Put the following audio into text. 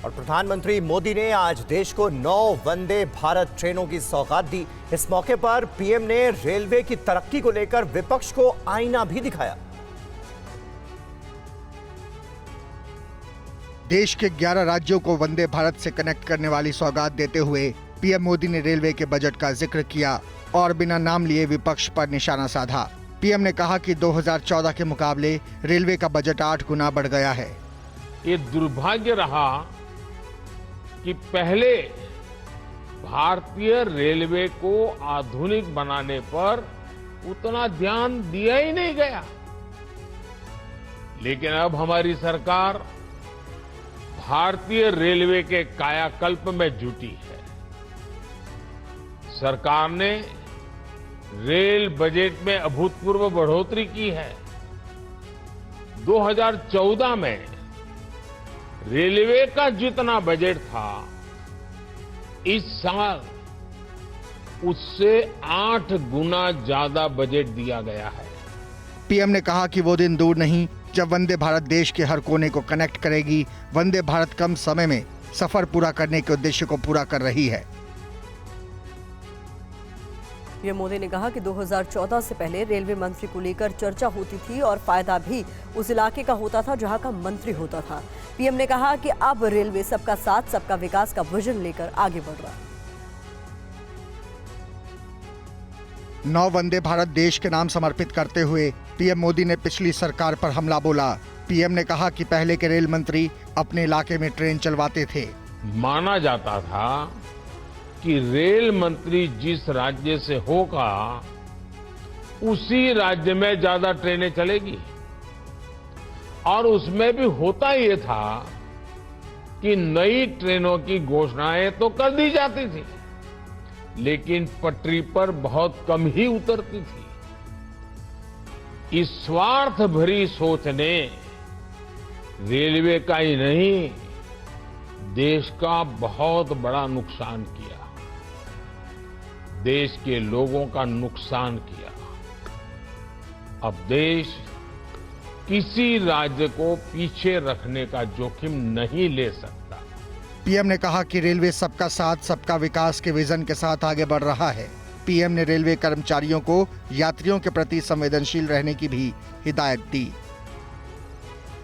और प्रधानमंत्री मोदी ने आज देश को 9 वंदे भारत ट्रेनों की सौगात दी। इस मौके पर पीएम ने रेलवे की तरक्की को लेकर विपक्ष को आईना भी दिखाया। देश के 11 राज्यों को वंदे भारत से कनेक्ट करने वाली सौगात देते हुए पीएम मोदी ने रेलवे के बजट का जिक्र किया और बिना नाम लिए विपक्ष पर निशाना साधा। पीएम ने कहा कि 2014 के मुकाबले रेलवे का बजट 8 गुना बढ़ गया है। ये दुर्भाग्य रहा कि पहले भारतीय रेलवे को आधुनिक बनाने पर उतना ध्यान दिया ही नहीं गया, लेकिन अब हमारी सरकार भारतीय रेलवे के कायाकल्प में जुटी है। सरकार ने रेल बजट में अभूतपूर्व बढ़ोतरी की है। 2014 में रेलवे का जितना बजट था, इस साल उससे 8 गुना ज्यादा बजट दिया गया है। पीएम ने कहा कि वो दिन दूर नहीं जब वंदे भारत देश के हर कोने को कनेक्ट करेगी। वंदे भारत कम समय में सफर पूरा करने के उद्देश्य को पूरा कर रही है। पीएम मोदी ने कहा कि 2014 से पहले रेलवे मंत्री को लेकर चर्चा होती थी और फायदा भी उस इलाके का होता था जहां का मंत्री होता था। पीएम ने कहा कि अब रेलवे सबका साथ सबका विकास का विजन लेकर आगे बढ़ रहा है। 9 वंदे भारत देश के नाम समर्पित करते हुए पीएम मोदी ने पिछली सरकार पर हमला बोला। पीएम ने कहा कि पहले के रेल मंत्री अपने इलाके में ट्रेन चलवाते थे। माना जाता था कि रेल मंत्री जिस राज्य से होगा उसी राज्य में ज्यादा ट्रेनें चलेगी, और उसमें भी होता ये था कि नई ट्रेनों की घोषणाएं तो कर दी जाती थी, लेकिन पटरी पर बहुत कम ही उतरती थी। इस स्वार्थ भरी सोच ने रेलवे का ही नहीं, देश का बहुत बड़ा नुकसान किया, देश के लोगों का नुकसान किया। अब देश किसी राज्य को पीछे रखने का जोखिम नहीं ले सकता। पीएम ने कहा कि रेलवे सबका साथ सबका विकास के विजन के साथ आगे बढ़ रहा है। पीएम ने रेलवे कर्मचारियों को यात्रियों के प्रति संवेदनशील रहने की भी हिदायत दी।